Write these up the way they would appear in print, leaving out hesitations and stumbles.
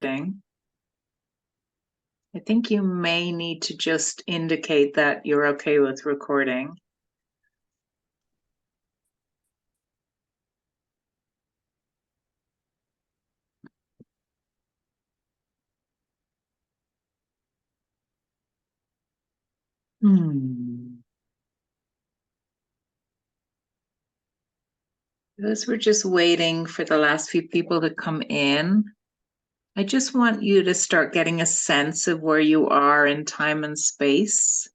recording. I think you may need to just indicate that you're okay with recording. As we're just waiting for the last few people to come in, I just want you to start getting a sense of where you are in time and space.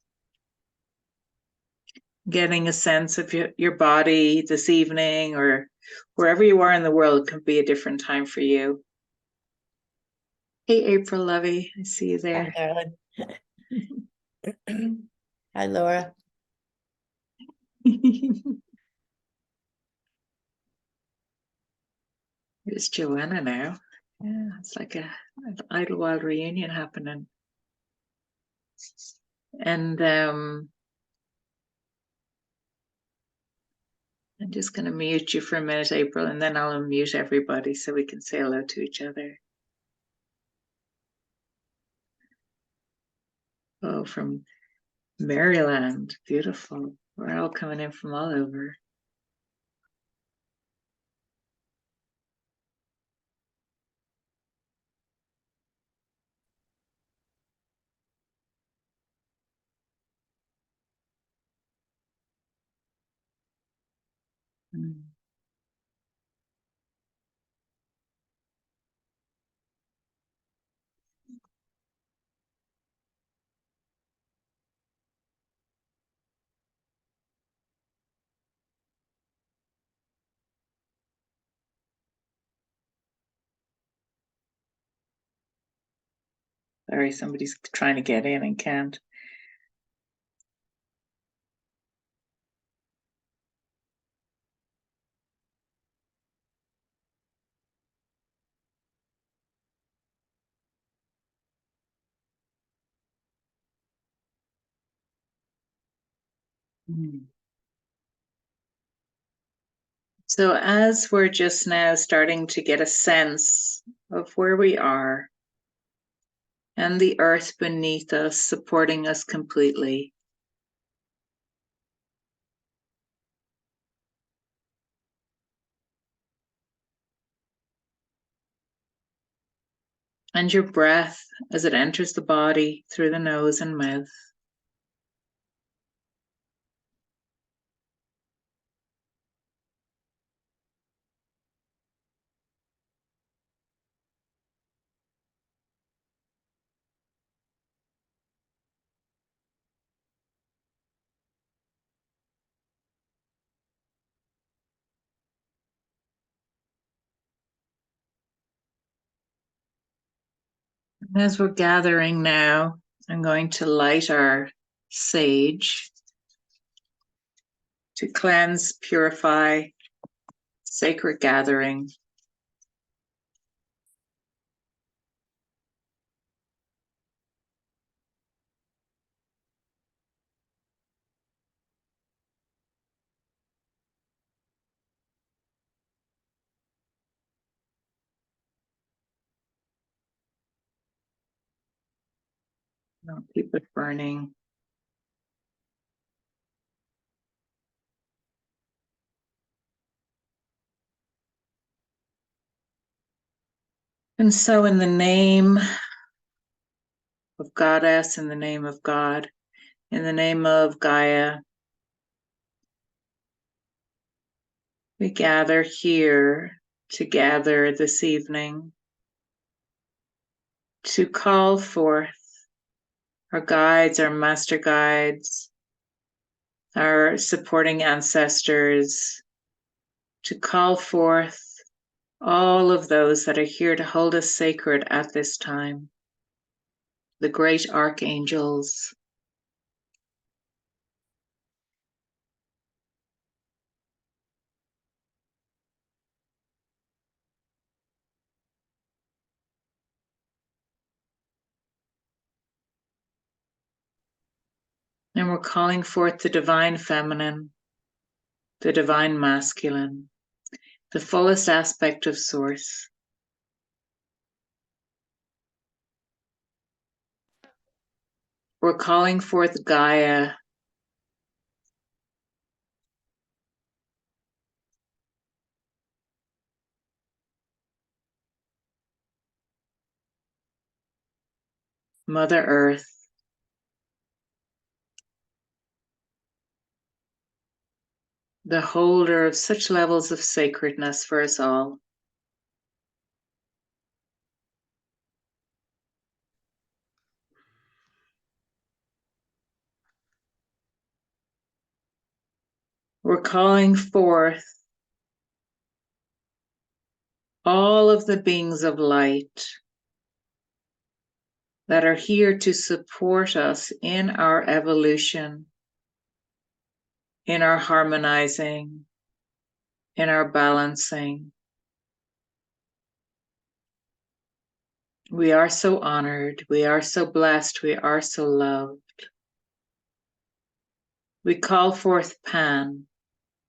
Getting a sense of your body this evening, or wherever you are in the world could be a different time for you. Hey, April Lovey, I see you there. Hi, darling. Hi, Laura. There's Joanna now. Yeah, it's like an Idlewild reunion happening. And I'm just going to mute you for a minute, April, and then I'll unmute everybody so we can say hello to each other. Oh, from Maryland. Beautiful. We're all coming in from all over. Sorry, somebody's trying to get in and can't. So as we're just now starting to get a sense of where we are and the earth beneath us supporting us completely, and your breath as it enters the body through the nose and mouth. As we're gathering now, I'm going to light our sage to cleanse, purify, sacred gathering. Don't keep it burning. And so in the name of Goddess, in the name of God, in the name of Gaia, we gather here together this evening to call forth our guides, our master guides, our supporting ancestors, to call forth all of those that are here to hold us sacred at this time, the great archangels. And we're calling forth the divine feminine, the divine masculine, the fullest aspect of Source. We're calling forth Gaia, Mother Earth, the holder of such levels of sacredness for us all. We're calling forth all of the beings of light that are here to support us in our evolution, in our harmonizing, in our balancing. We are so honored, we are so blessed, we are so loved. We call forth Pan,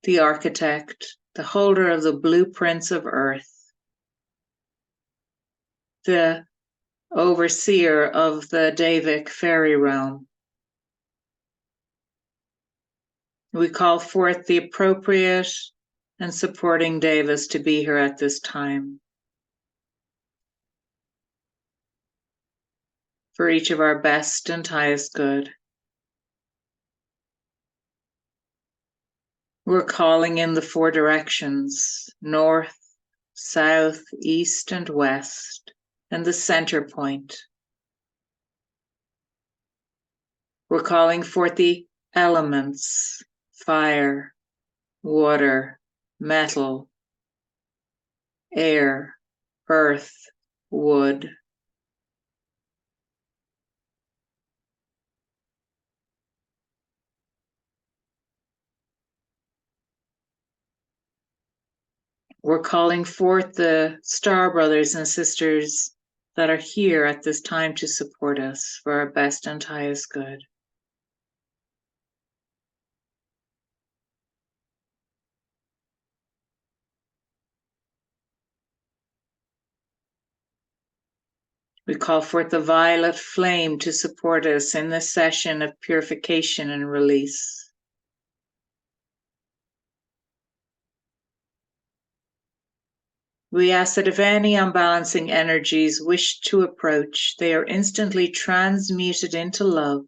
the architect, the holder of the blueprints of Earth, the overseer of the Davic fairy realm. We call forth the appropriate and supporting devas to be here at this time. For each of our best and highest good. We're calling in the four directions, north, south, east, and west, and the center point. We're calling forth the elements, fire, water, metal, air, earth, wood. We're calling forth the star brothers and sisters that are here at this time to support us for our best and highest good. We call forth the violet flame to support us in this session of purification and release. We ask that if any unbalancing energies wish to approach, they are instantly transmuted into love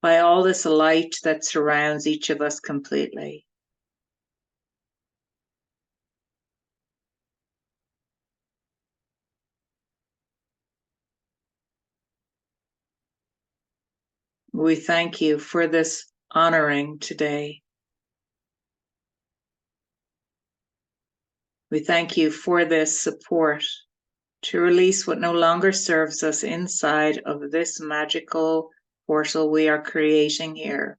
by all this light that surrounds each of us completely. We thank you for this honoring today. We thank you for this support to release what no longer serves us inside of this magical portal we are creating here.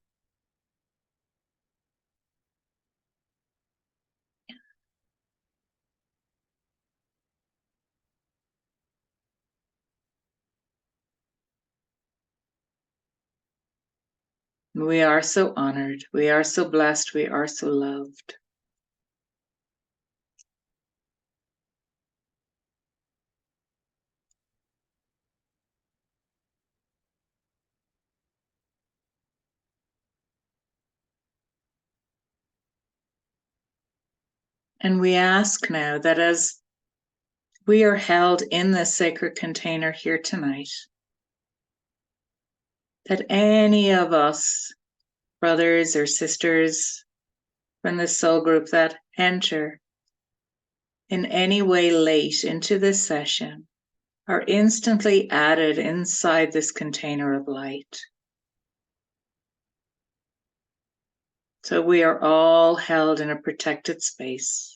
We are so honored. We are so blessed. We are so loved. And we ask now that as we are held in this sacred container here tonight, that any of us, brothers or sisters from the soul group that enter in any way late into this session, are instantly added inside this container of light. So we are all held in a protected space.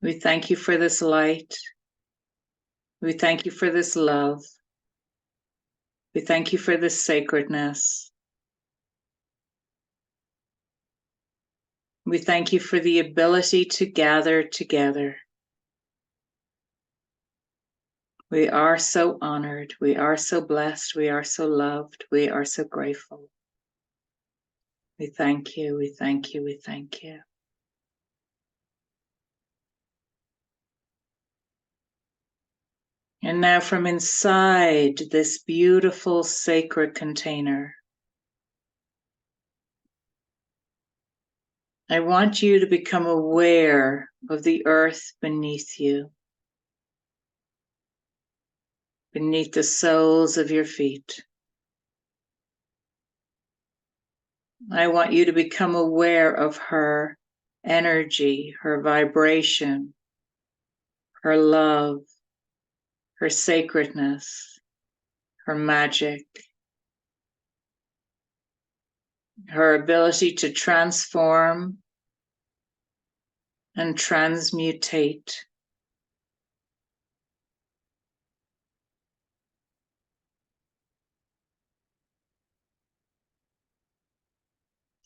We thank you for this light. We thank you for this love. We thank you for this sacredness. We thank you for the ability to gather together. We are so honored. We are so blessed. We are so loved. We are so grateful. We thank you. We thank you. We thank you. And now from inside this beautiful sacred container, I want you to become aware of the earth beneath you, beneath the soles of your feet. I want you to become aware of her energy, her vibration, her love, her sacredness, her magic, her ability to transform and transmutate.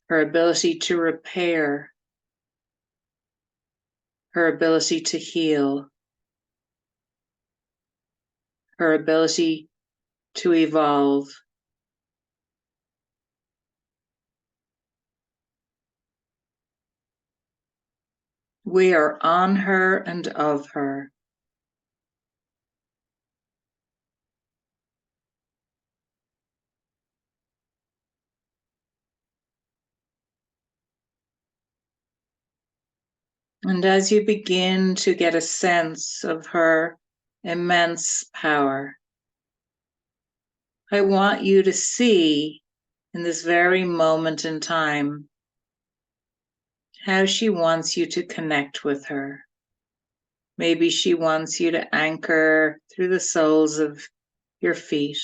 Her ability to repair, her ability to heal, her ability to evolve. We are on her and of her. And as you begin to get a sense of her immense power, I want you to see in this very moment in time how she wants you to connect with her. Maybe she wants you to anchor through the soles of your feet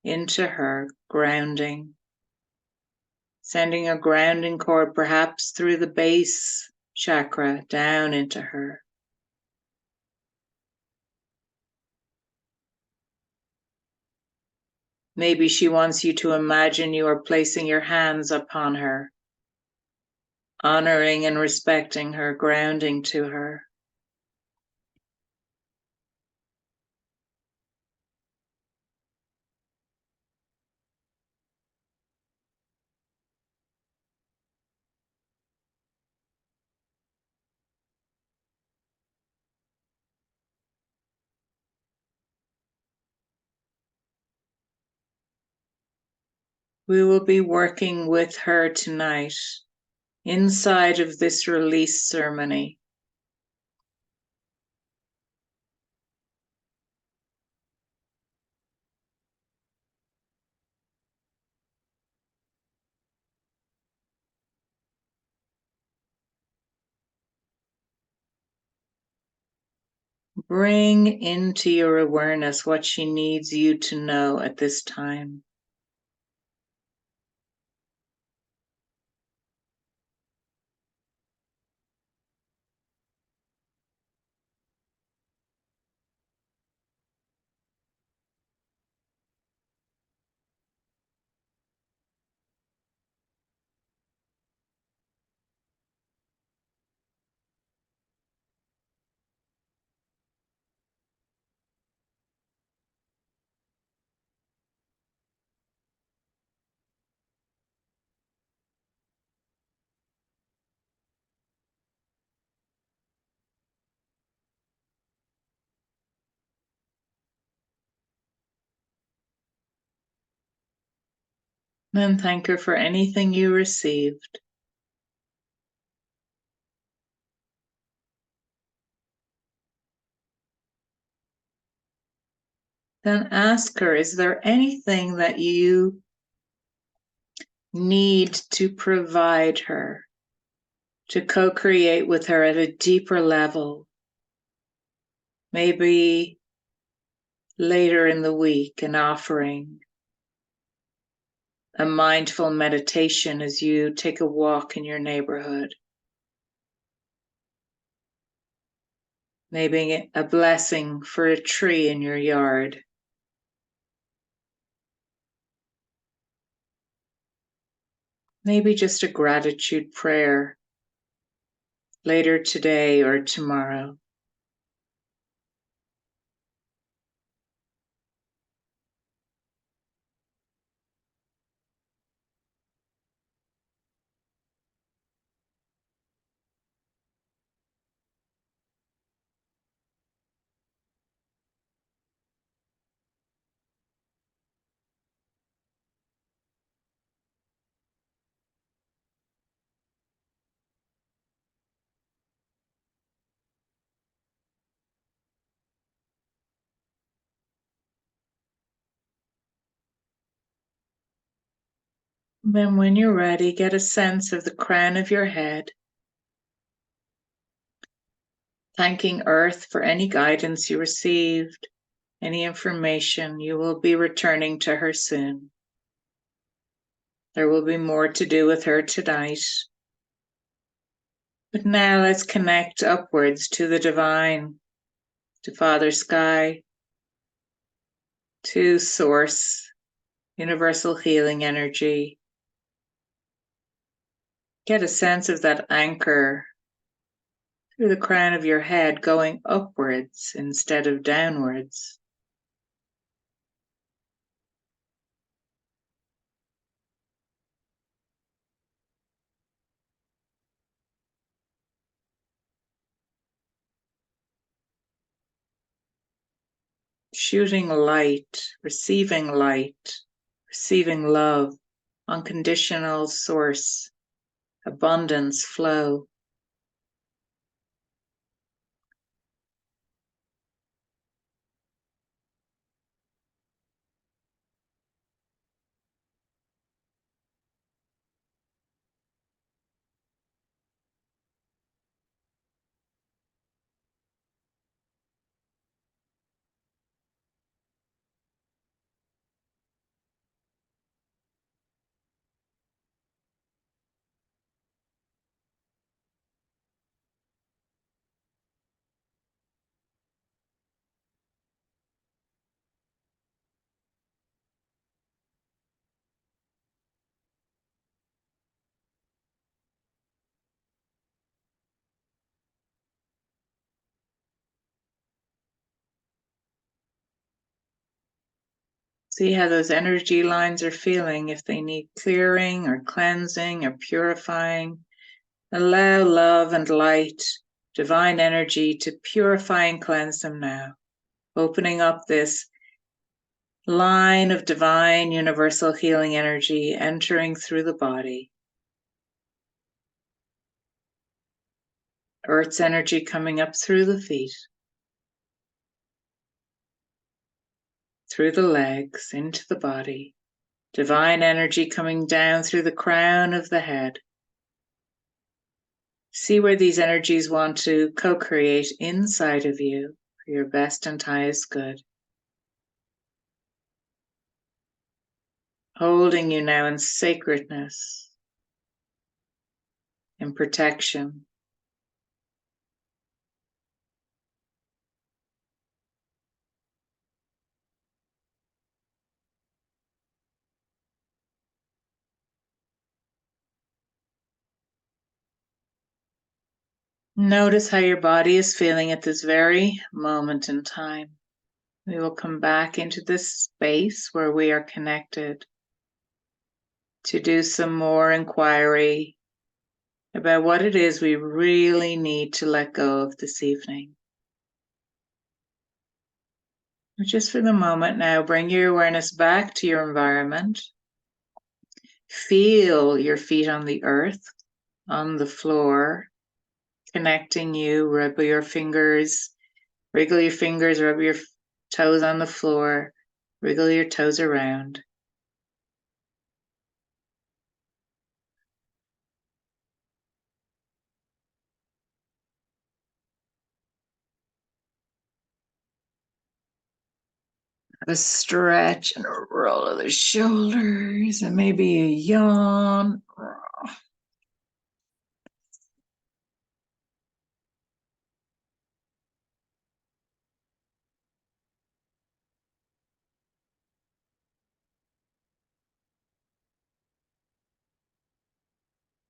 into her, grounding, sending a grounding cord perhaps through the base chakra down into her. Maybe she wants you to imagine you are placing your hands upon her, honoring and respecting her, grounding to her. We will be working with her tonight inside of this release ceremony. Bring into your awareness what she needs you to know at this time. And thank her for anything you received. Then ask her, is there anything that you need to provide her, to co-create with her at a deeper level? Maybe later in the week, an offering, a mindful meditation as you take a walk in your neighborhood. Maybe a blessing for a tree in your yard. Maybe just a gratitude prayer later today or tomorrow. Then when you're ready, get a sense of the crown of your head, thanking Earth for any guidance you received, any information. You will be returning to her soon. There will be more to do with her tonight. But now let's connect upwards to the divine, to Father Sky, to Source, universal healing energy. Get a sense of that anchor through the crown of your head going upwards instead of downwards. Shooting light, receiving love, unconditional source, abundance, flow. See how those energy lines are feeling, if they need clearing or cleansing or purifying. Allow love and light, divine energy to purify and cleanse them now. Opening up this line of divine universal healing energy entering through the body. Earth's energy coming up through the feet, through the legs, into the body. Divine energy coming down through the crown of the head. See where these energies want to co-create inside of you for your best and highest good. Holding you now in sacredness, in protection. Notice how your body is feeling at this very moment in time. We will come back into this space where we are connected to do some more inquiry about what it is we really need to let go of this evening. Just for the moment now, bring your awareness back to your environment. Feel your feet on the earth, on the floor, connecting you. Wiggle your fingers, rub your toes on the floor, wiggle your toes around. A stretch and a roll of the shoulders, and maybe a yawn.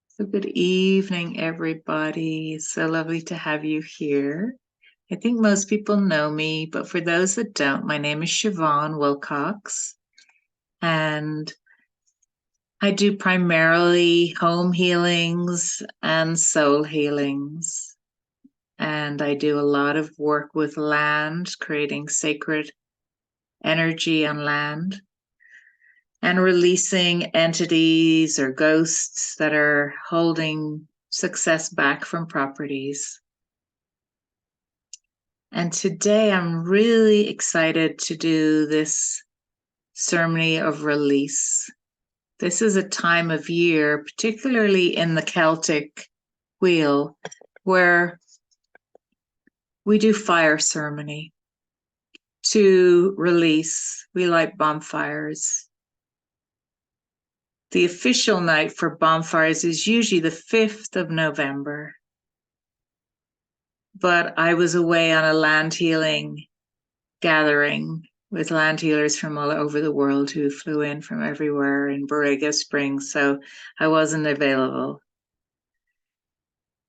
So good evening, everybody. It's so lovely to have you here. I think most people know me, but for those that don't, my name is Siobhan Wilcox, and I do primarily home healings and soul healings. And I do a lot of work with land, creating sacred energy on land, and releasing entities or ghosts that are holding success back from properties. And today I'm really excited to do this ceremony of release. This is a time of year, particularly in the Celtic wheel, where we do fire ceremony to release. We light bonfires. The official night for bonfires is usually the 5th of November. But I was away on a land healing gathering with land healers from all over the world who flew in from everywhere in Borrego Springs, so I wasn't available.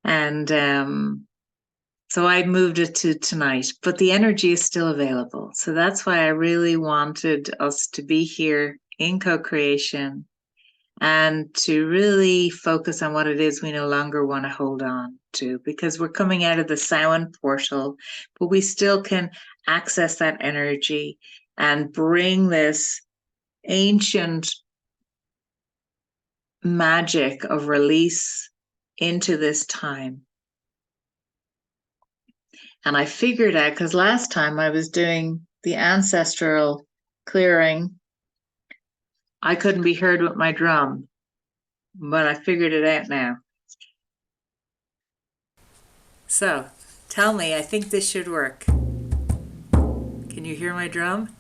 And so I moved it to tonight, but the energy is still available. So that's why I really wanted us to be here in co-creation and to really focus on what it is we no longer want to hold on to, because we're coming out of the Samhain portal, but we still can access that energy and bring this ancient magic of release into this time. And I figured out, because last time I was doing the ancestral clearing, I couldn't be heard with my drum, but I figured it out now. So, tell me, I think this should work. Can you hear my drum?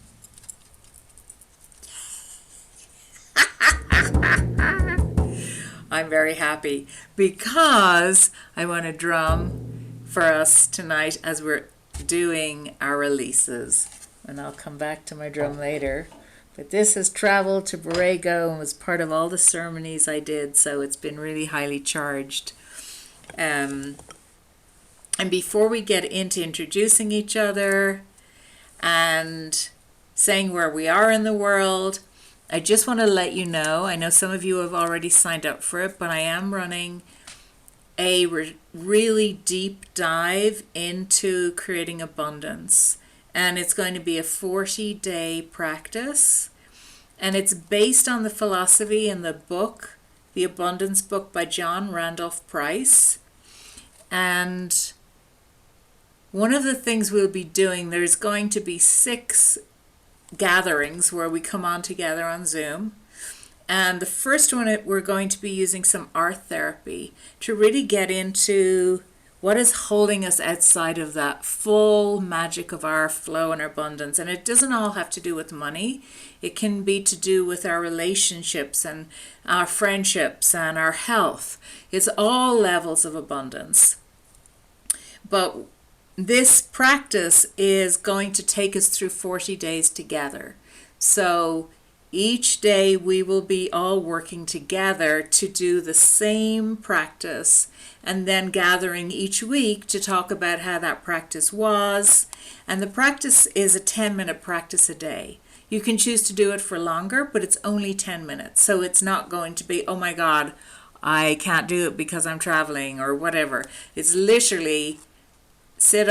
I'm very happy because I want to drum for us tonight as we're doing our releases. And I'll come back to my drum later. But this has traveled to Borrego and was part of all the ceremonies I did, so it's been really highly charged. And before we get into introducing each other and saying where we are in the world, I just want to let you know, I know some of you have already signed up for it, but I am running a really deep dive into creating abundance. And it's going to be a 40-day practice. And it's based on the philosophy in the book, The Abundance Book by John Randolph Price. And one of the things we'll be doing, there's going to be 6 gatherings where we come on together on Zoom. And the first one, we're going to be using some art therapy to really get into what is holding us outside of that full magic of our flow and our abundance. And it doesn't all have to do with money. It can be to do with our relationships and our friendships and our health. It's all levels of abundance. But this practice is going to take us through 40 days together. So each day we will be all working together to do the same practice, and then gathering each week to talk about how that practice was. And the practice is a 10-minute practice a day. You can choose to do it for longer, but it's only 10 minutes. So it's not going to be, oh my God, I can't do it because I'm traveling or whatever. It's literally sit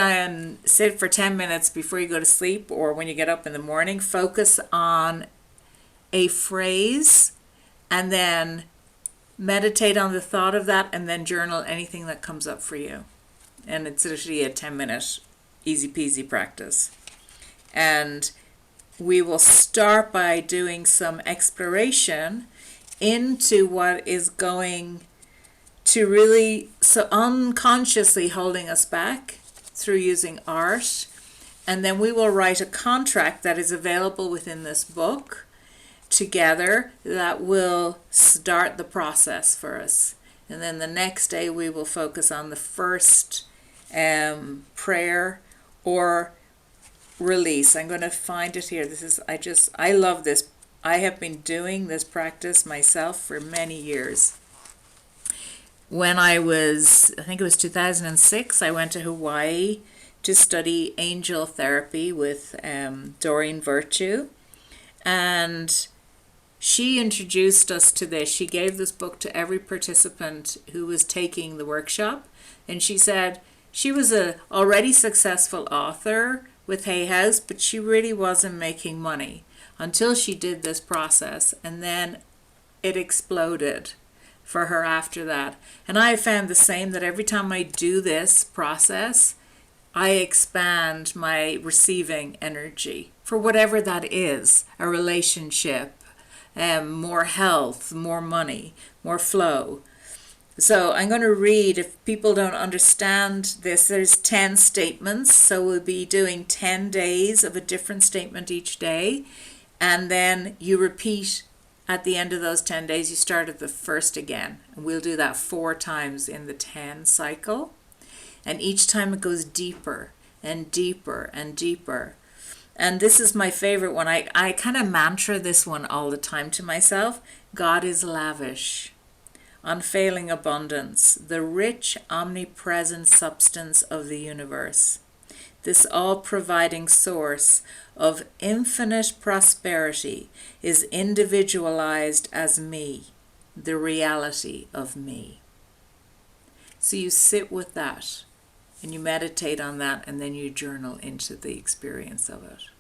for 10 minutes before you go to sleep or when you get up in the morning. Focus on a phrase and then meditate on the thought of that, and then journal anything that comes up for you. And it's literally a 10-minute easy peasy practice. And we will start by doing some exploration into what is going to really so unconsciously holding us back through using art. And then we will write a contract that is available within this book together that will start the process for us. And then the next day we will focus on the first prayer or release. I'm going to find it here. I love this. I have been doing this practice myself for many years. When I think it was 2006, I went to Hawaii to study angel therapy with Doreen Virtue. And she introduced us to this. She gave this book to every participant who was taking the workshop. And she said she was a already successful author with Hay House, but she really wasn't making money until she did this process. And then it exploded for her after that. And I found the same, that every time I do this process, I expand my receiving energy for whatever that is, a relationship, more health, more money, more flow. So I'm going to read, if people don't understand this, there's 10 statements. So we'll be doing 10 days of a different statement each day. And then you repeat at the end of those 10 days, you start at the first again. And we'll do that 4 times in the 10 cycle. And each time it goes deeper and deeper and deeper. And this is my favorite one. I kind of mantra this one all the time to myself. God is lavish. Unfailing abundance, the rich, omnipresent substance of the universe. This all-providing source of infinite prosperity is individualized as me, the reality of me. So you sit with that, and you meditate on that, and then you journal into the experience of it.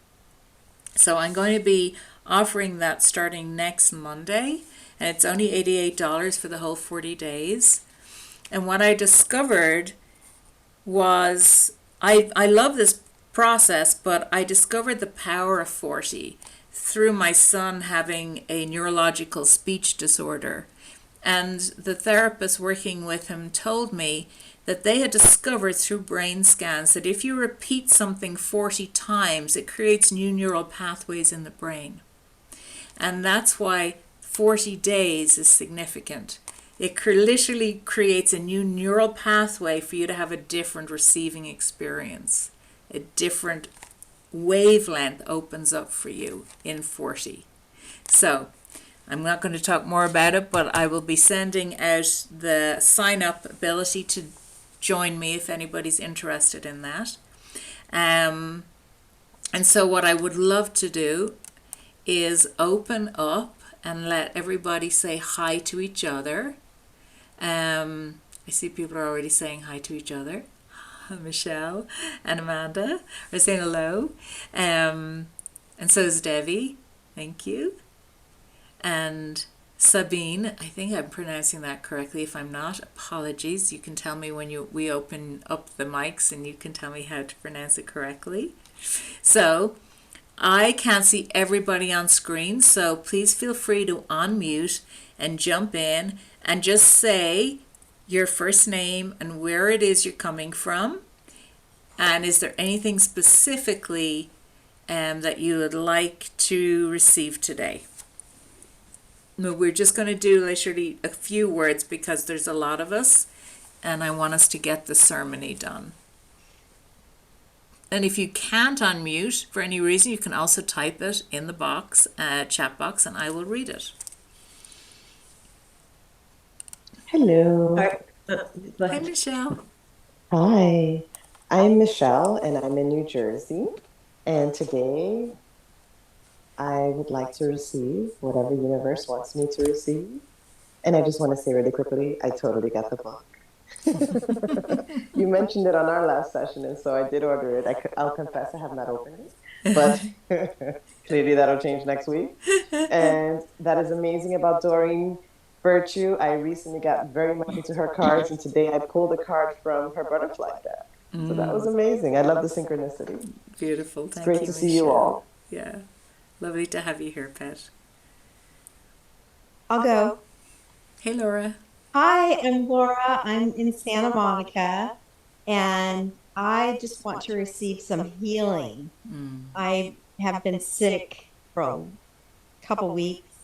So I'm going to be offering that starting next Monday, and it's only $88 for the whole 40 days. And what I discovered was, I love this process, but I discovered the power of 40 through my son having a neurological speech disorder. And the therapist working with him told me that they had discovered through brain scans that if you repeat something 40 times, it creates new neural pathways in the brain. And that's why 40 days is significant. It literally creates a new neural pathway for you to have a different receiving experience. A different wavelength opens up for you in 40. So I'm not going to talk more about it, but I will be sending out the sign-up ability to join me if anybody's interested in that. And so what I would love to do is open up and let everybody say hi to each other. I see people are already saying hi to each other. Michelle and Amanda are saying hello. And so is Debbie. Thank you. And Sabine, I think I'm pronouncing that correctly. If I'm not, apologies. You can tell me when we open up the mics and you can tell me how to pronounce it correctly. So I can't see everybody on screen, so please feel free to unmute and jump in and just say your first name and where it is you're coming from. And is there anything specifically that you would like to receive today? No, we're just going to do literally a few words because there's a lot of us and I want us to get the ceremony done. And if you can't unmute for any reason, you can also type it in the box, chat box, and I will read it. Hello. Hi, Michelle. Hi, I'm Michelle and I'm in New Jersey. And today I would like to receive whatever universe wants me to receive. And I just want to say really quickly, I totally got the book. You mentioned it on our last session, and so I did order it. I'll confess I have not opened it, but clearly that'll change next week. And that is amazing about Doreen Virtue. I recently got very much into her cards, and today I pulled a card from her butterfly deck. So that was amazing. I love the synchronicity. Beautiful. It's great to see you all. Yeah. Lovely to have you here, Pet. I'll go. Hey, Laura. Hi, I'm Laura. I'm in Santa Monica, and I just want to receive some healing. I have been sick for a couple weeks,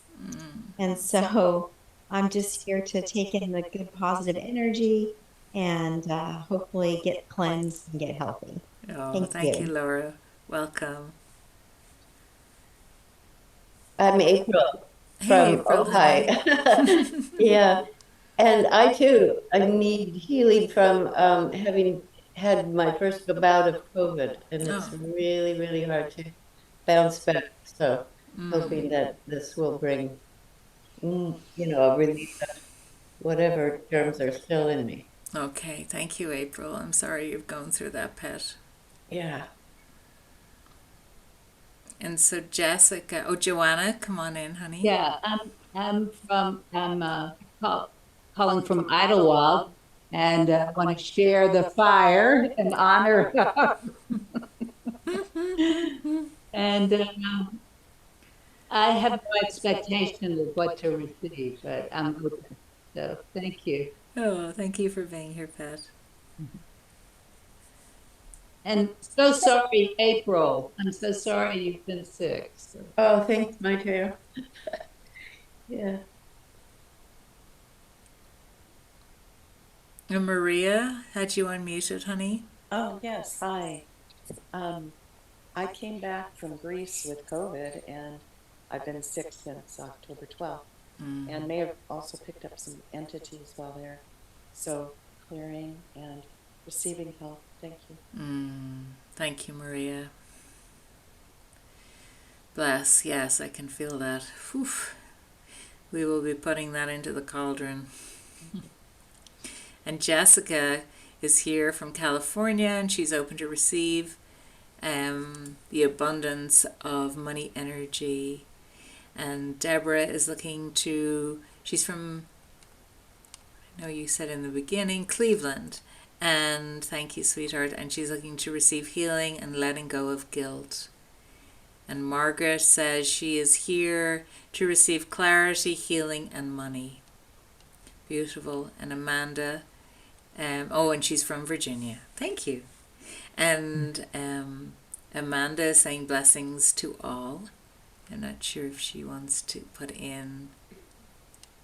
and so I'm just here to take in the good positive energy and hopefully get cleansed and get healthy. Oh, thank you, Laura. Welcome. I'm April Hey, from April. Ojai. Yeah. And I too, I need healing from having had my first bout of COVID, and it's really, really hard to bounce back. So hoping that this will bring, a relief of whatever germs are still in me. Okay, thank you, April. I'm sorry you've gone through that, Pet. Yeah. And so Jessica, Joanna, come on in, honey. Yeah, I'm calling from Idlewild, and want to share the fire in honor of. And I have no expectation of what to receive, but I'm open. So thank you. Oh, thank you for being here, Pat. And so sorry, April. I'm so sorry you've been sick. So. Oh, thanks, my dear. Yeah. And Maria, had you unmuted, honey? Oh, yes. Hi. I came back from Greece with COVID, and I've been sick since October 12th, and may have also picked up some entities while there. So clearing and receiving help. Thank you. Thank you, Maria. Bless. Yes, I can feel that. Whew. We will be putting that into the cauldron. And Jessica is here from California, and she's open to receive the abundance of money energy. And Deborah is looking to, she's from, I know you said in the beginning, Cleveland. And thank you, sweetheart. And she's looking to receive healing and letting go of guilt. And Margaret says she is here to receive clarity, healing, and money. Beautiful. And Amanda, and she's from Virginia. Thank you. And Amanda is saying blessings to all. I'm not sure if she wants to put in.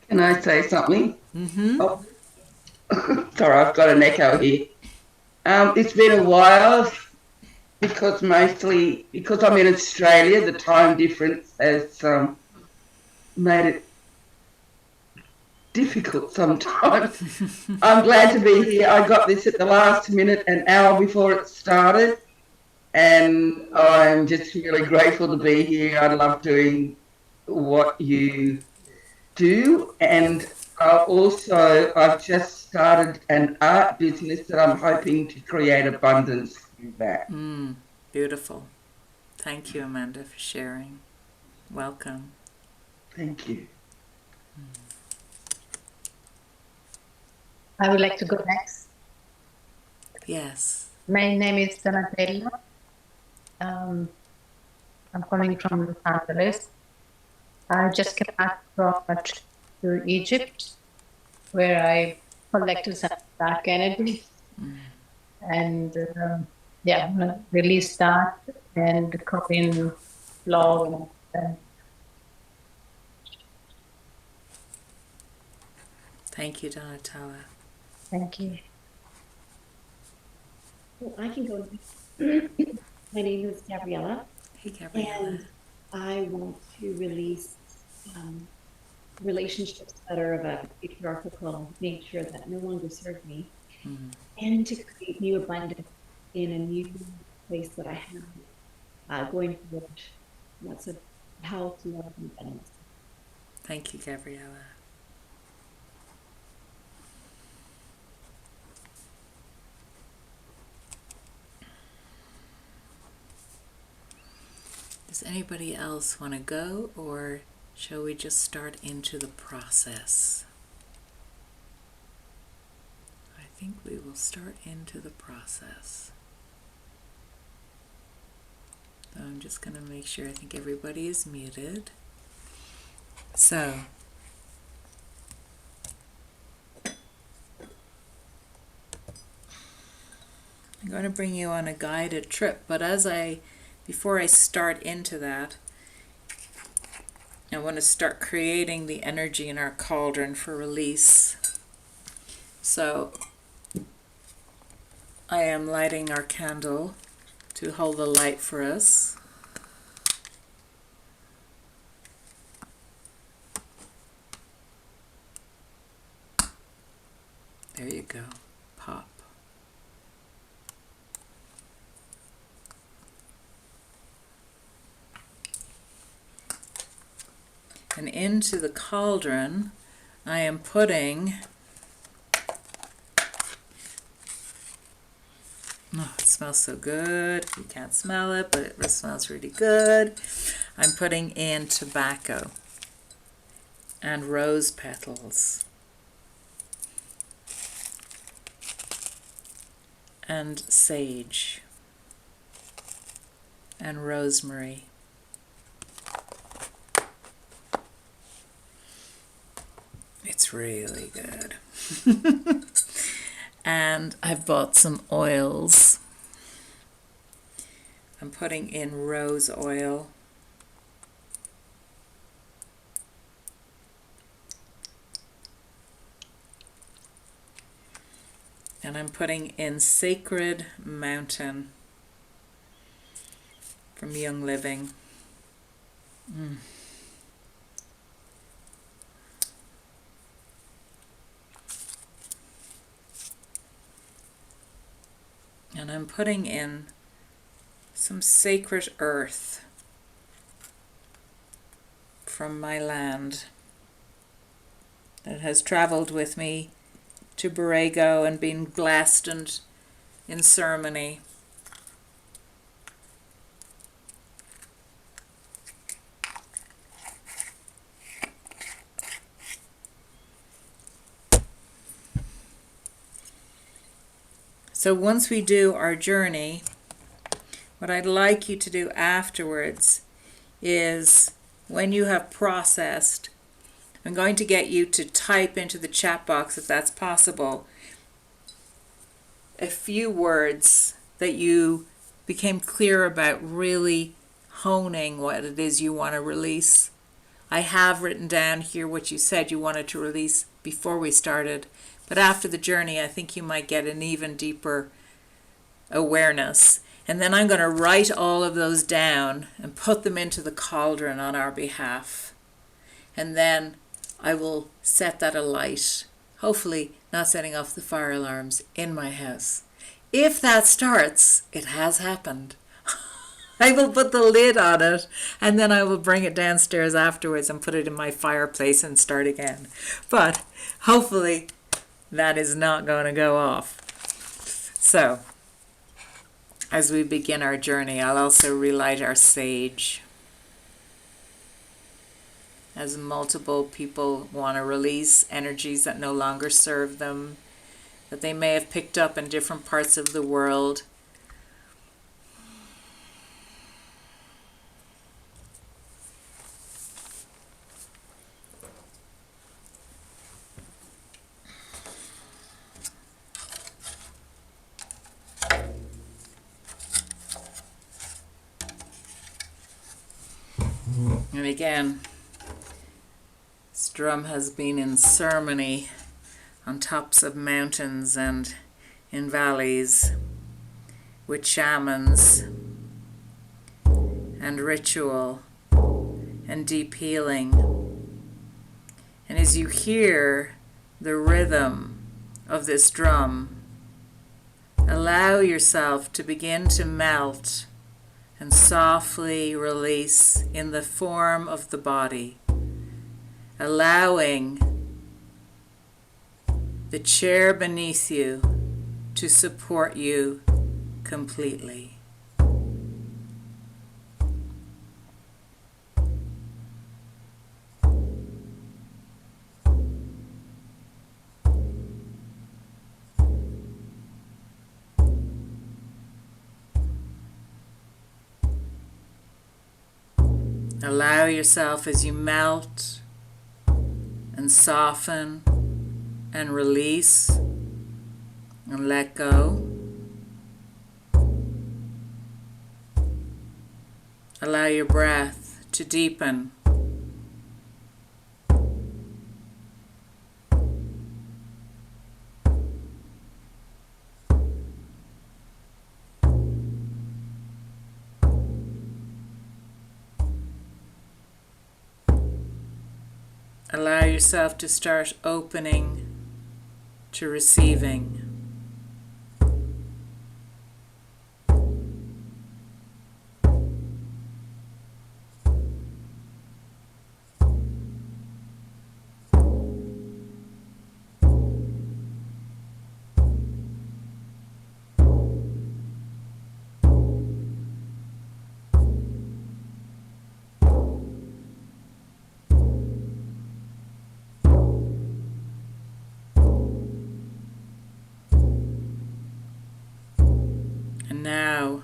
Can I say something? Mm-hmm. Oh, sorry, I've got an echo here. It's been a while because I'm in Australia, the time difference has made it difficult sometimes. I'm glad to be here. I got this at the last minute, an hour before it started, and I'm just really grateful to be here. I love doing what you do, and I've just started an art business that I'm hoping to create abundance through that. Beautiful. Thank you, Amanda, for sharing. Welcome. Thank you. I would like to go next. Yes. My name is Donatella. I'm calling from Los Angeles. I just came back from a trip to Egypt, where I collected some dark energy, and I'm gonna release that and come in flow. Thank you, Donatella. Thank you. Well, I can go. My name is Gabriella. Hey, Gabriella. And I want to release relationships that are of a patriarchal nature that no longer serve me, and to create new abundance in a new place that I have going forward. Lots of health, love, and abundance. Thank you, Gabriella. Does anybody else want to go, or shall we just start into the process? I think we will start into the process. So I'm just going to make sure, I think everybody is muted. So, I'm going to bring you on a guided trip, but before I start into that, I want to start creating the energy in our cauldron for release. So I am lighting our candle to hold the light for us. There you go. Pop. And into the cauldron, I am putting, oh, it smells so good. You can't smell it, but it smells really good. I'm putting in tobacco and rose petals and sage and rosemary. It's really good. And I've bought some oils. I'm putting in rose oil. And I'm putting in Sacred Mountain from Young Living. And I'm putting in some Sacred Earth from my land that has traveled with me to Borrego and been blessed and in ceremony. So once we do our journey, what I'd like you to do afterwards is, when you have processed, I'm going to get you to type into the chat box, if that's possible, a few words that you became clear about, really honing what it is you want to release. I have written down here what you said you wanted to release before we started, but after the journey I think you might get an even deeper awareness. And then I'm going to write all of those down and put them into the cauldron on our behalf. And then I will set that alight, hopefully not setting off the fire alarms in my house. If that starts, it has happened. I will put the lid on it, and then I will bring it downstairs afterwards and put it in my fireplace and start again. But hopefully that is not going to go off. So, as we begin our journey, I'll also relight our sage. As multiple people want to release energies that no longer serve them, that they may have picked up in different parts of the world. And again, this drum has been in ceremony on tops of mountains and in valleys with shamans and ritual and deep healing. And as you hear the rhythm of this drum, allow yourself to begin to melt and softly release in the form of the body, allowing the chair beneath you to support you completely. Allow yourself, as you melt and soften and release and let go, allow your breath to deepen. Allow yourself to start opening to receiving. And now,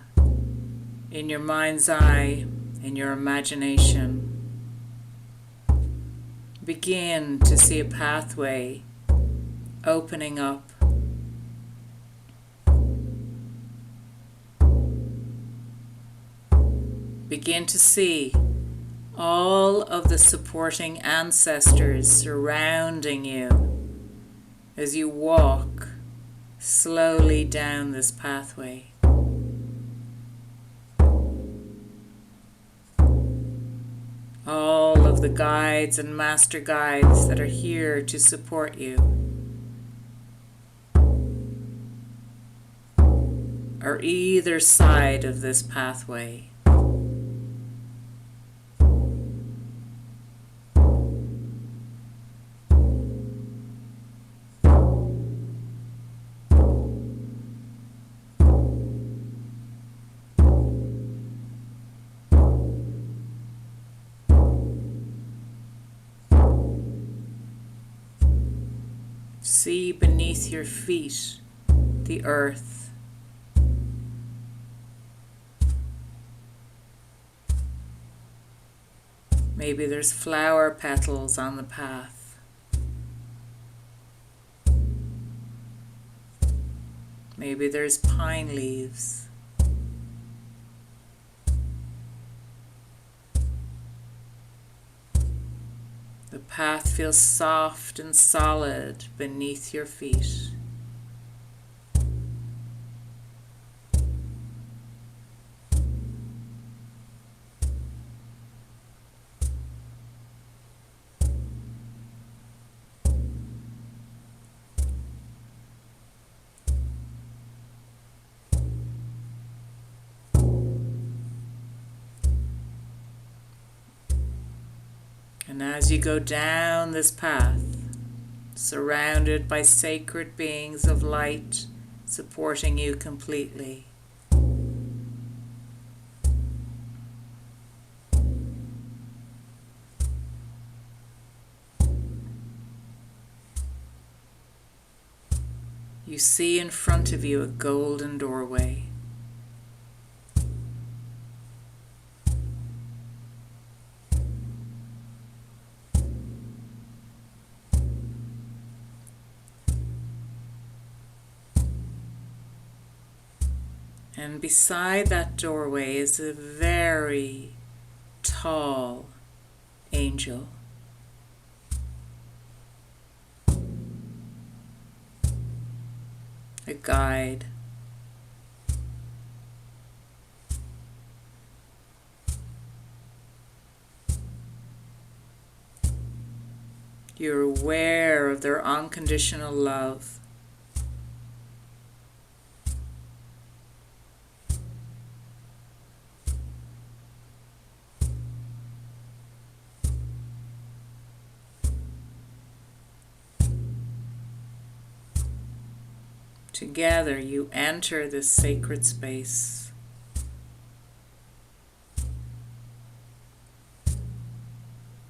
in your mind's eye, in your imagination, begin to see a pathway opening up. Begin to see all of the supporting ancestors surrounding you as you walk slowly down this pathway. All of the guides and master guides that are here to support you are either side of this pathway. See beneath your feet the earth. Maybe there's flower petals on the path. Maybe there's pine leaves. The path feels soft and solid beneath your feet. And as you go down this path, surrounded by sacred beings of light supporting you completely, you see in front of you a golden doorway. And beside that doorway is a very tall angel. A guide. You're aware of their unconditional love. Together you enter this sacred space.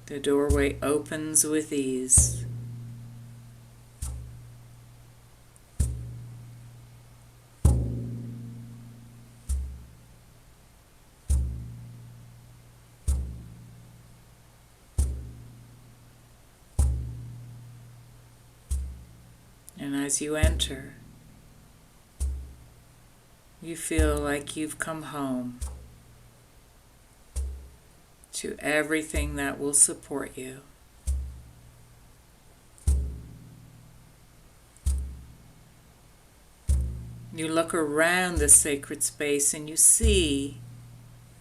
The doorway opens with ease. And as you enter, you feel like you've come home to everything that will support you. You look around the sacred space and you see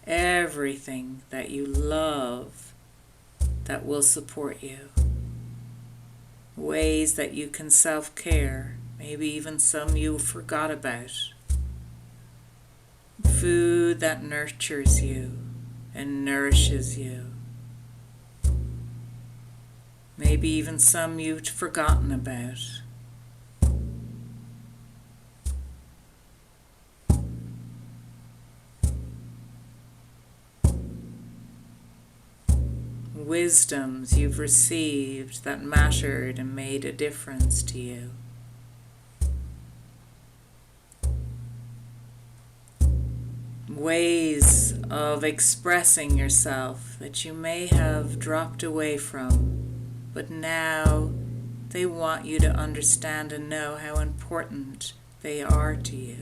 everything that you love that will support you. Ways that you can self-care, maybe even some you forgot about. Food that nurtures you and nourishes you. Maybe even some you'd forgotten about. Wisdoms you've received that mattered and made a difference to you. Ways of expressing yourself that you may have dropped away from but now they want you to understand and know how important they are to you.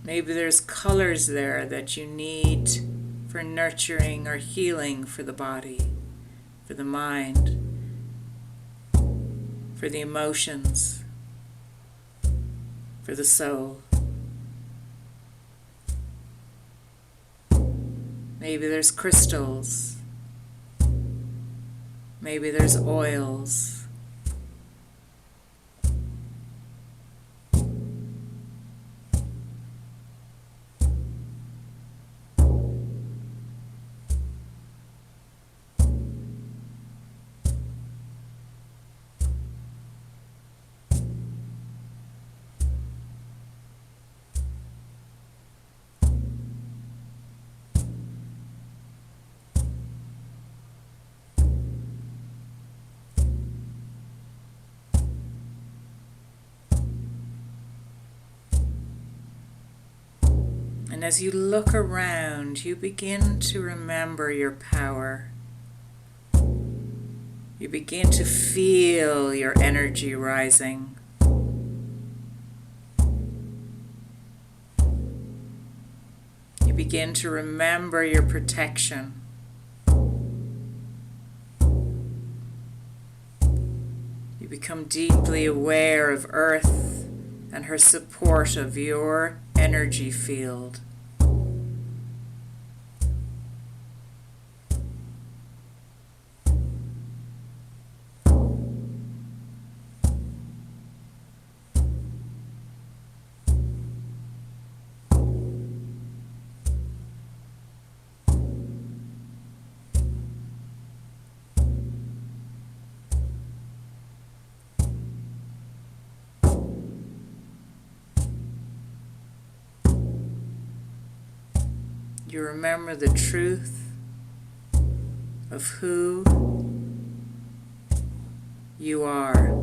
Maybe there's colors there that you need for nurturing or healing for the body, for the mind, for the emotions, for the soul. Maybe there's crystals. Maybe there's oils. And as you look around, you begin to remember your power. You begin to feel your energy rising. You begin to remember your protection. You become deeply aware of Earth and her support of your energy field. You remember the truth of who you are.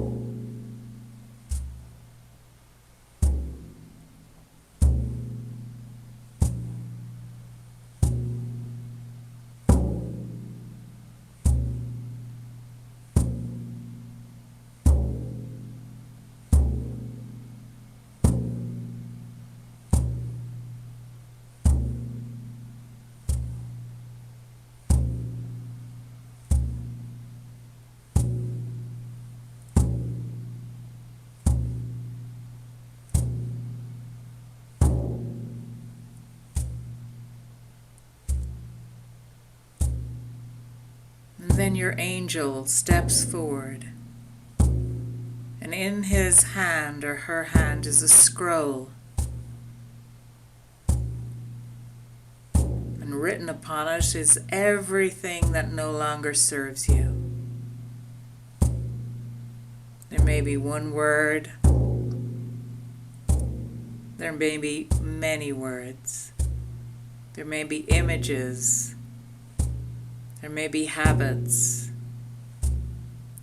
And then your angel steps forward, and in his hand or her hand is a scroll. And written upon it is everything that no longer serves you. There may be one word. There may be many words. There may be images. There may be habits.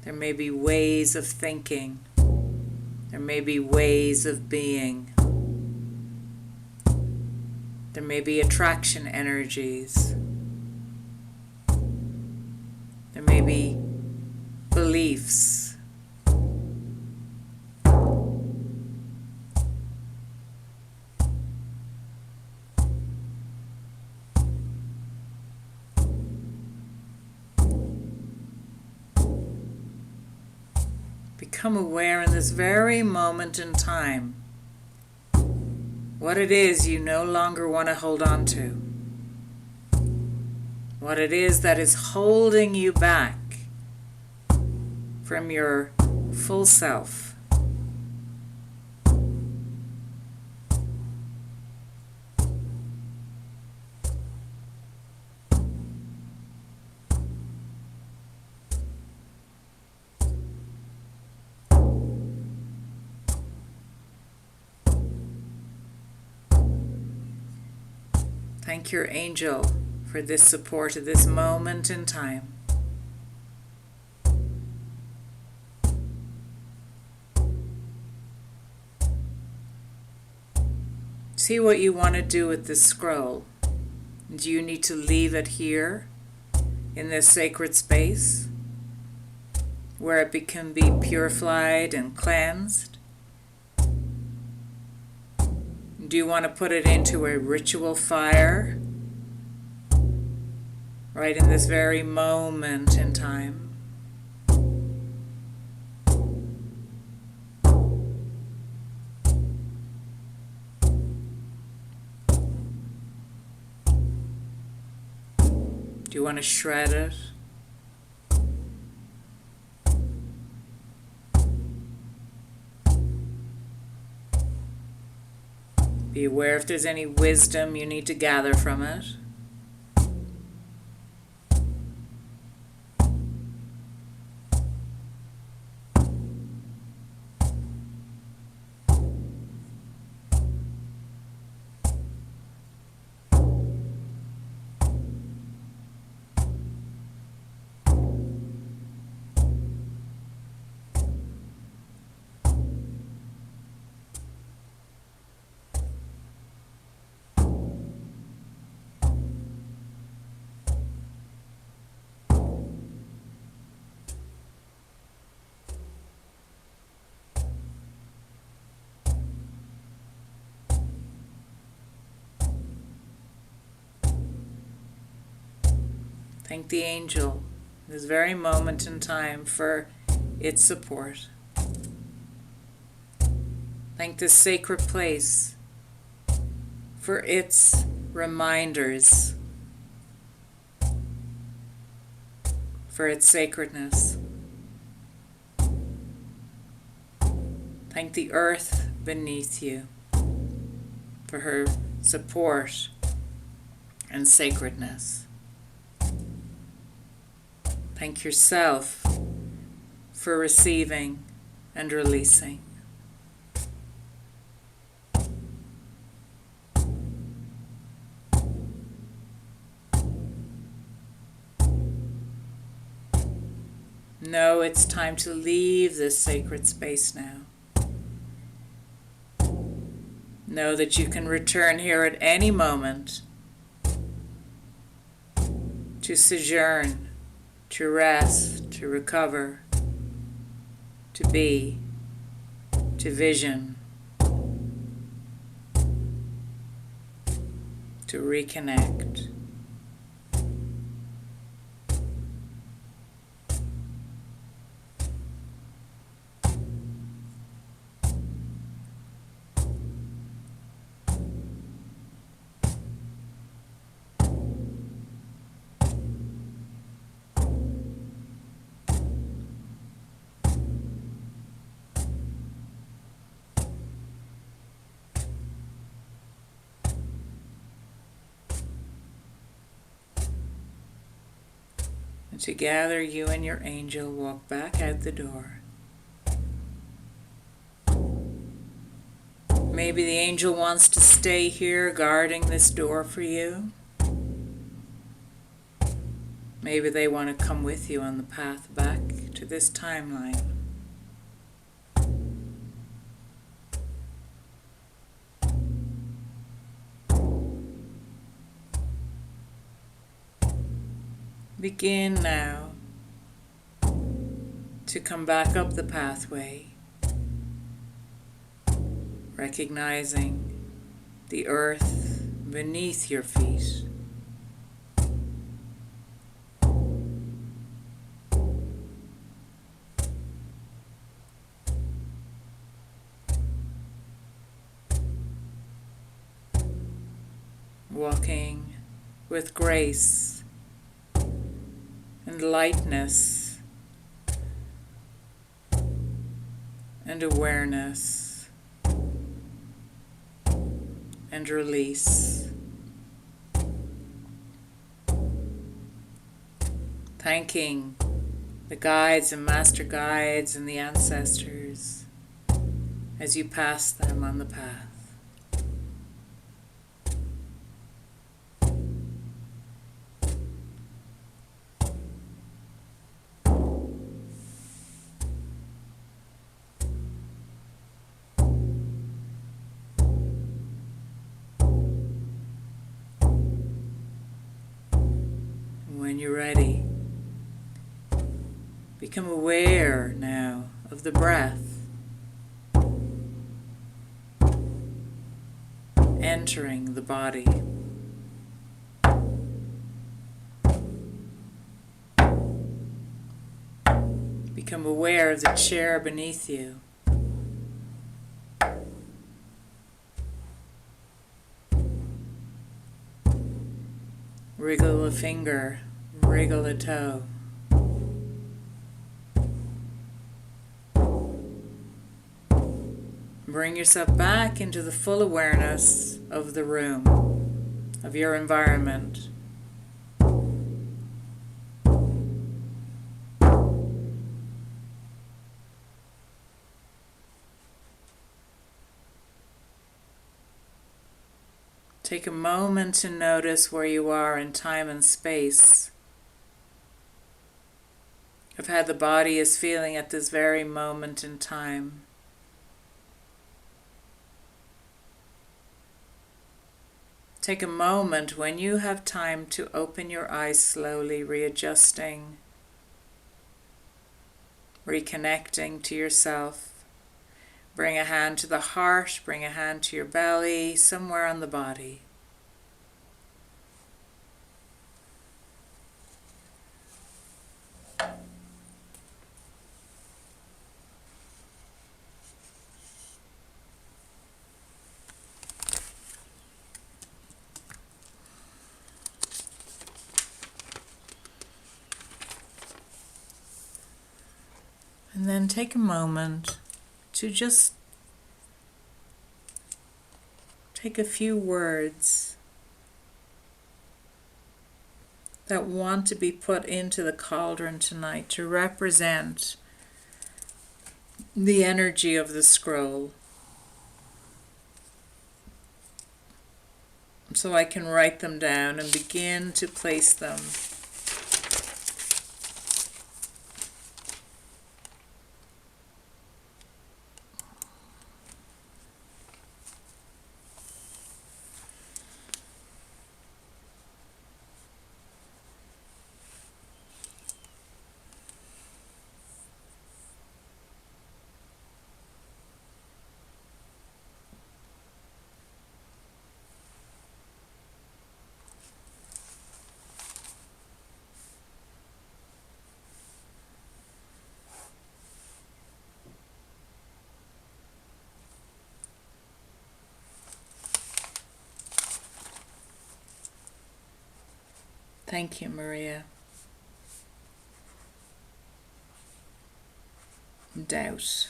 There may be ways of thinking. There may be ways of being. There may be attraction energies. There may be beliefs. Become aware in this very moment in time what it is you no longer want to hold on to. What it is that is holding you back from your full self. Thank your angel for this support at this moment in time. See what you want to do with this scroll. Do you need to leave it here in this sacred space where it can be purified and cleansed? Do you want to put it into a ritual fire right in this very moment in time? Do you want to shred it? Be aware if there's any wisdom you need to gather from it. Thank the angel, this very moment in time, for its support. Thank this sacred place for its reminders, for its sacredness. Thank the earth beneath you for her support and sacredness. Thank yourself for receiving and releasing. Know it's time to leave this sacred space now. Know that you can return here at any moment to sojourn, to rest, to recover, to be, to vision, to reconnect. And together, you and your angel walk back out the door. Maybe the angel wants to stay here guarding this door for you. Maybe they want to come with you on the path back to this timeline. Begin now to come back up the pathway, recognizing the earth beneath your feet. Walking with grace and lightness and awareness and release. Thanking the guides and master guides and the ancestors as you pass them on the path. when you're ready. Become aware now of the breath entering the body. Become aware of the chair beneath you. Wriggle a finger, wriggle a toe. Bring yourself back into the full awareness of the room, of your environment. Take a moment to notice where you are in time and space, of how the body is feeling at this very moment in time. Take a moment when you have time to open your eyes slowly, readjusting, reconnecting to yourself. Bring a hand to the heart, bring a hand to your belly, somewhere on the body. And then take a moment to just take a few words that want to be put into the cauldron tonight to represent the energy of the scroll. So I can write them down and begin to place them. Thank you, Maria. Doubt.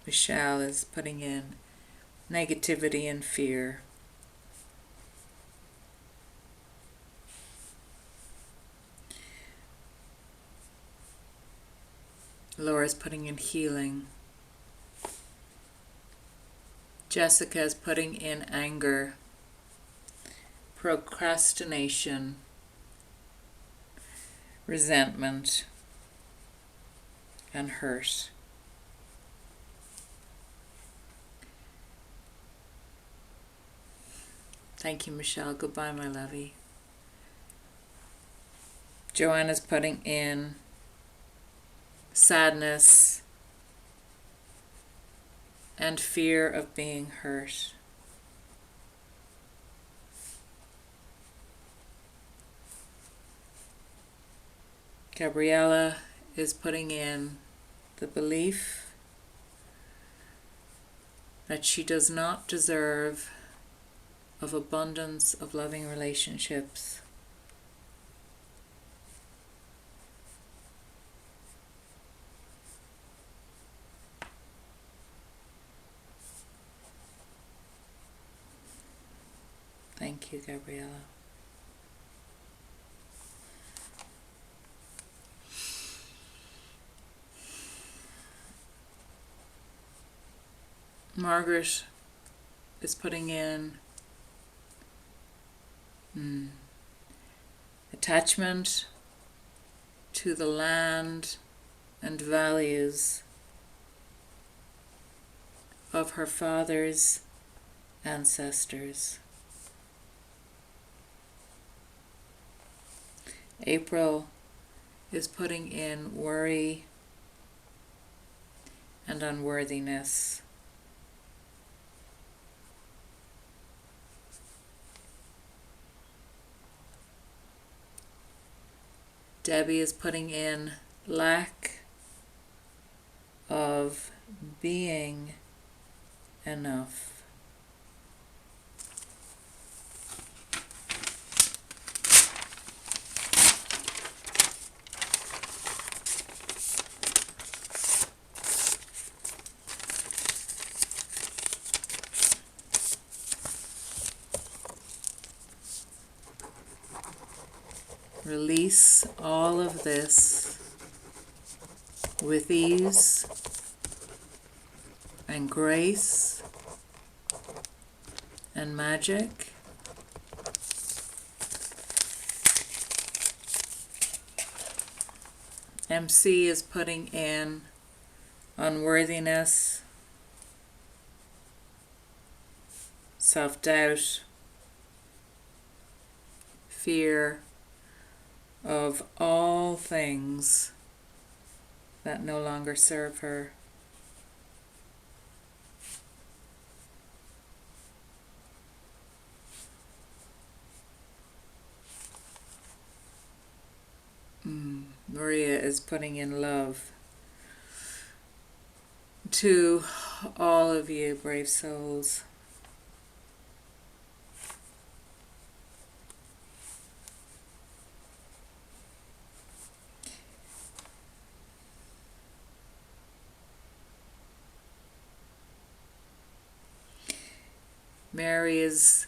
Michelle is putting in negativity and fear. Laura's putting in healing. Jessica is putting in anger, procrastination, resentment, and hurt. Thank you, Michelle. Goodbye, my lovey. Joanna's putting in sadness and fear of being hurt. Gabriella is putting in the belief that she does not deserve of abundance of loving relationships. Thank you, Gabriella. Margaret is putting in attachment to the land and values of her father's ancestors. April is putting in worry and unworthiness. Debbie is putting in lack of being enough. Release all of this with ease and grace and magic. MC is putting in unworthiness, self-doubt, fear of all things that no longer serve her. Maria is putting in love to all of you, brave souls. Mary is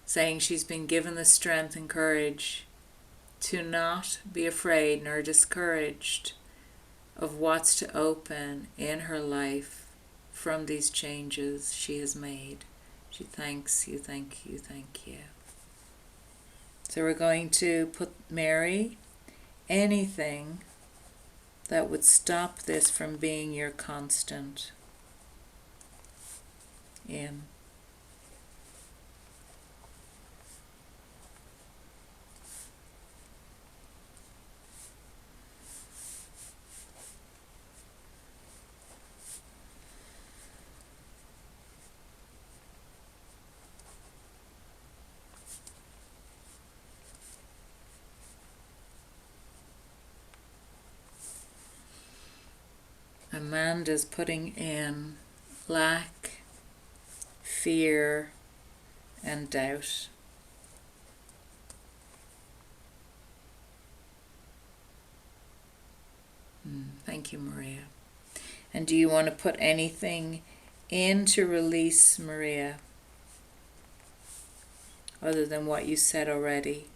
saying she's been given the strength and courage to not be afraid nor discouraged of what's to open in her life from these changes she has made. She thanks you, thank you, thank you. So we're going to put Mary, anything that would stop this from being your constant in. Amanda's putting in lack, fear, and doubt. Thank you, Maria. And do you want to put anything in to release, Maria, other than what you said already?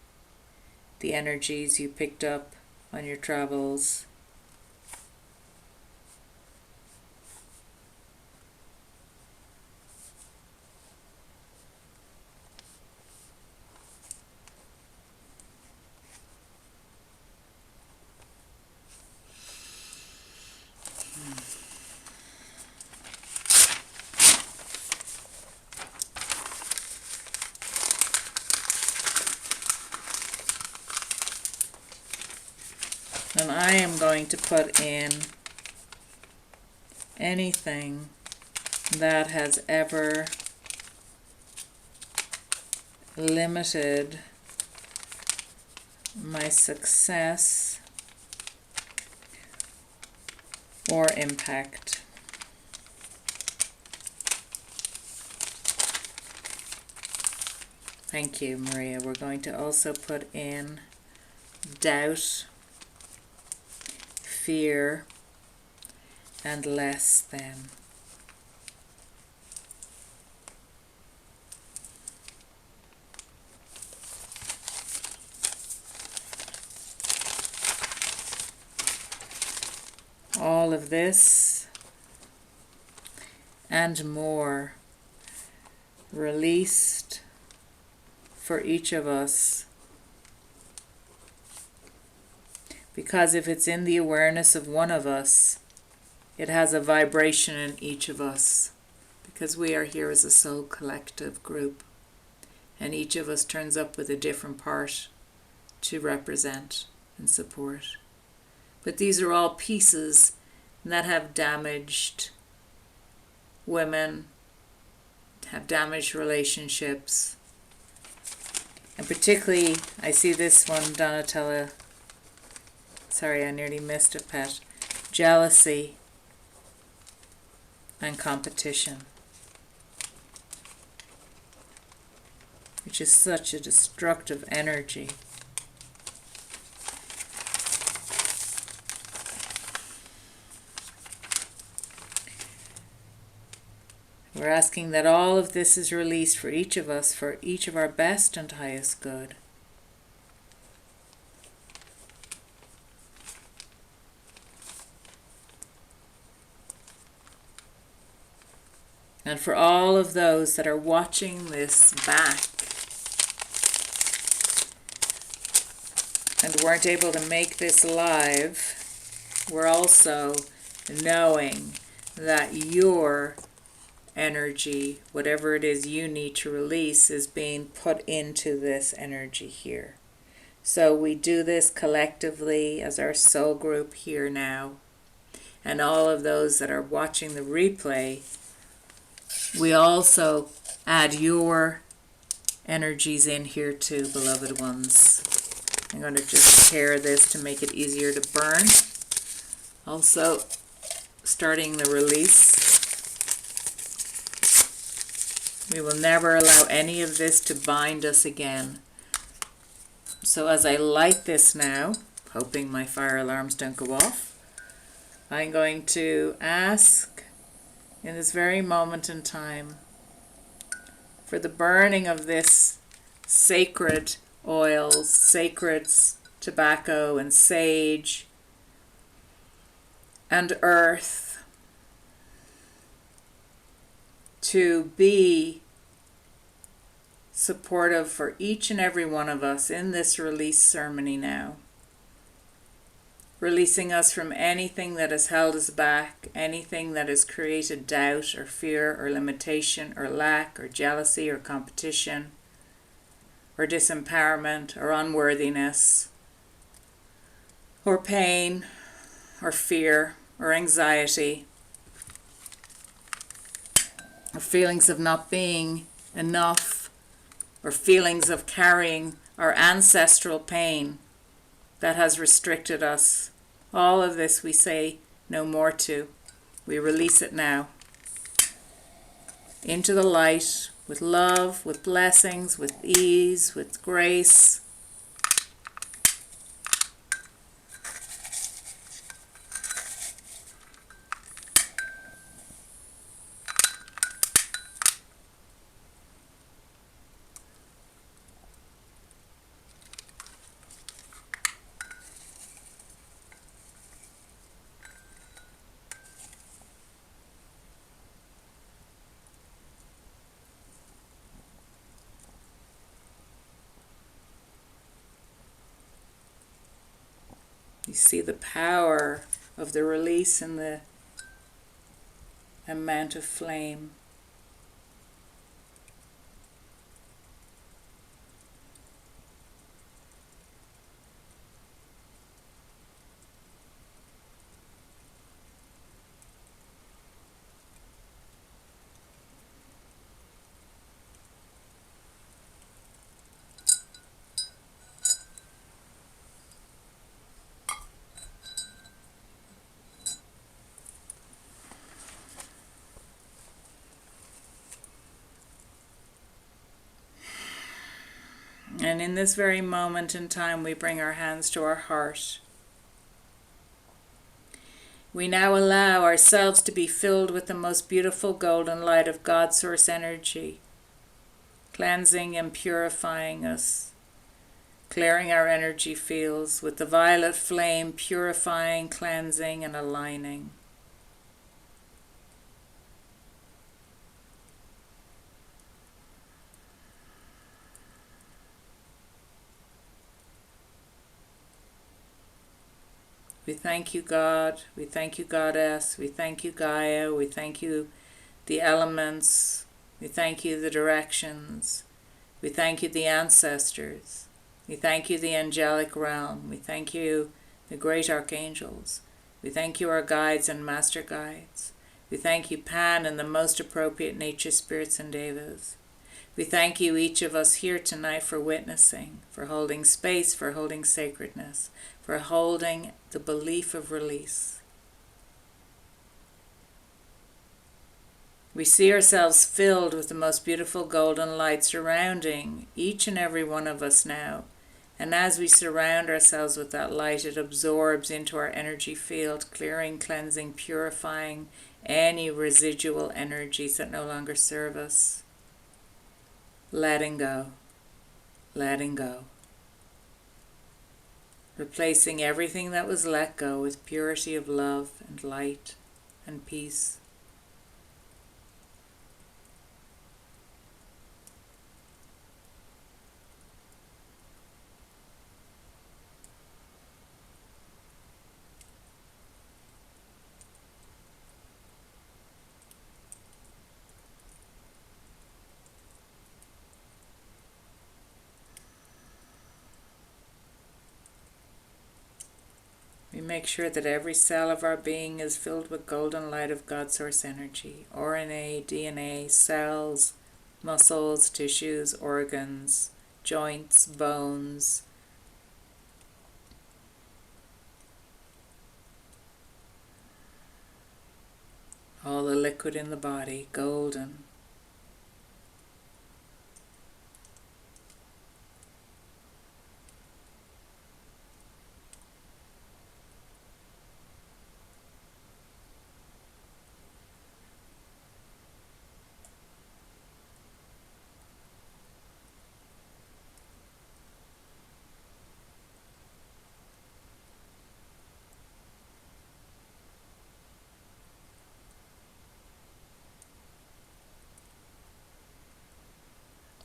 The energies you picked up on your travels. And I am going to put in anything that has ever limited my success or impact. Thank you, Maria. We're going to also put in doubt, fear, and less than. All of this and more released for each of us. Because if it's in the awareness of one of us, it has a vibration in each of us. Because we are here as a soul collective group. And each of us turns up with a different part to represent and support. But these are all pieces that have damaged women, have damaged relationships. And particularly, I see this one, Donatella. Sorry, I nearly missed it, Pat. Jealousy and competition, which is such a destructive energy. We're asking that all of this is released for each of us, for each of our best and highest good. And for all of those that are watching this back and weren't able to make this live, we're also knowing that your energy, whatever it is you need to release, is being put into this energy here. So we do this collectively as our soul group here now. And all of those that are watching the replay, we also add your energies in here too, beloved ones. I'm going to just tear this to make it easier to burn. Also, starting the release. We will never allow any of this to bind us again. So as I light this now, hoping my fire alarms don't go off, I'm going to ask in this very moment in time for the burning of this sacred oils, sacred tobacco and sage and earth, to be supportive for each and every one of us in this release ceremony now. Releasing us from anything that has held us back, anything that has created doubt or fear or limitation or lack or jealousy or competition or disempowerment or unworthiness or pain or fear or anxiety or feelings of not being enough, or feelings of carrying our ancestral pain that has restricted us. All of this we say no more to. We release it now into the light with love, with blessings, with ease, with grace. You see the power of the release and the amount of flame. And in this very moment in time, we bring our hands to our heart. We now allow ourselves to be filled with the most beautiful golden light of God Source energy, cleansing and purifying us, clearing our energy fields with the violet flame, purifying, cleansing, and aligning. We thank you, God. We thank you, Goddess. We thank you, Gaia. We thank you, the elements. We thank you, the directions. We thank you, the ancestors. We thank you, the angelic realm. We thank you, the great archangels. We thank you, our guides and master guides. We thank you, Pan, and the most appropriate nature spirits and devas. We thank you, each of us here tonight, for witnessing, for holding space, for holding sacredness, for holding the belief of release. We see ourselves filled with the most beautiful golden light surrounding each and every one of us now. And as we surround ourselves with that light, it absorbs into our energy field, clearing, cleansing, purifying any residual energies that no longer serve us. Letting go, letting go. Replacing everything that was let go with purity of love and light and peace. We make sure that every cell of our being is filled with golden light of God Source energy, RNA, DNA, cells, muscles, tissues, organs, joints, bones. All the liquid in the body, golden.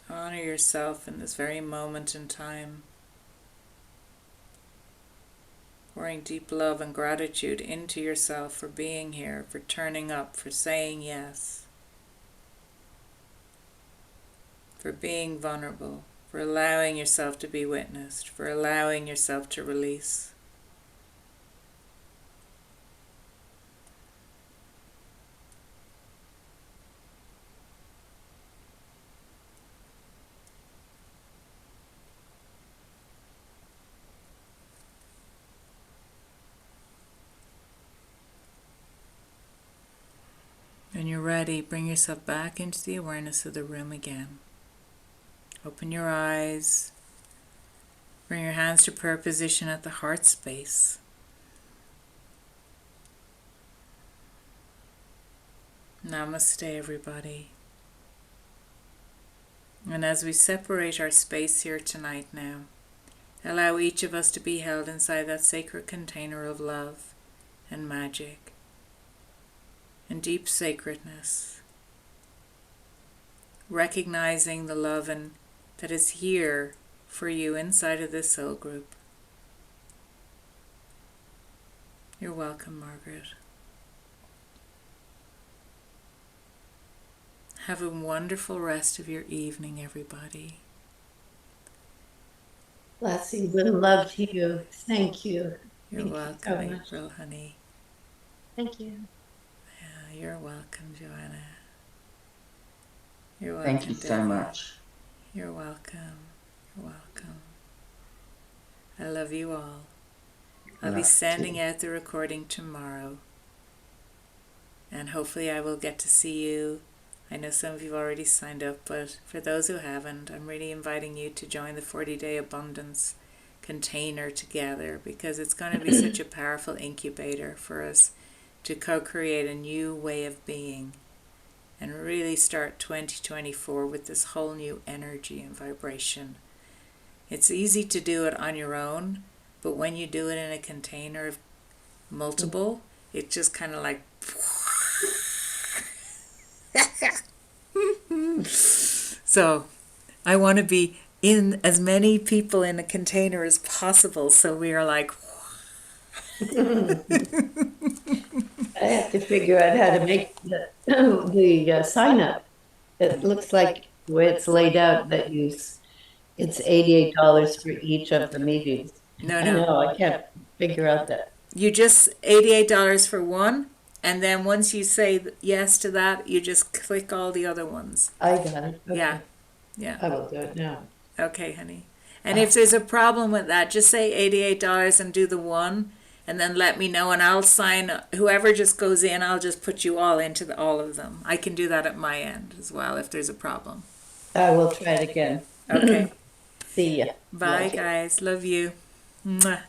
Honor yourself in this very moment in time. Pouring deep love and gratitude into yourself for being here, for turning up, for saying yes, for being vulnerable, for allowing yourself to be witnessed, for allowing yourself to release. When you're ready, bring yourself back into the awareness of the room again. Open your eyes. Bring your hands to prayer position at the heart space. Namaste, everybody. And as we separate our space here tonight now, allow each of us to be held inside that sacred container of love and magic and deep sacredness, recognizing the love that is here for you inside of this soul group. You're welcome, Margaret. Have a wonderful rest of your evening, everybody. Blessings and love to you. Thank you. You're welcome, April, honey. Thank you. Yeah, you're welcome, Joanna. You're welcome. Thank you so much. You're welcome. You're welcome. I love you all. I'll be sending out the recording tomorrow. And hopefully I will get to see you. I know some of you have already signed up, but for those who haven't, I'm really inviting you to join the 40-day abundance container together, because it's going to be such a powerful incubator for us to co-create a new way of being and really start 2024 with this whole new energy and vibration. It's easy to do it on your own, but when you do it in a container of multiple, it just kind of like so I want to be in as many people in a container as possible, so we are like I have to figure out how to make the sign up. It looks like the way it's laid out that you It's $88 for each of the meetings. No, I no. know, I can't figure out that. You just $88 for one, and then once you say yes to that, you just click all the other ones. I got it. Okay. Yeah. Yeah. I will do it now. Okay, honey. And if there's a problem with that, just say $88 and do the one, and then let me know, and I'll sign. Whoever just goes in, I'll just put you all into all of them. I can do that at my end as well if there's a problem. I will try it again. Okay. See ya. Bye, Love you. guys. Love you. Mwah.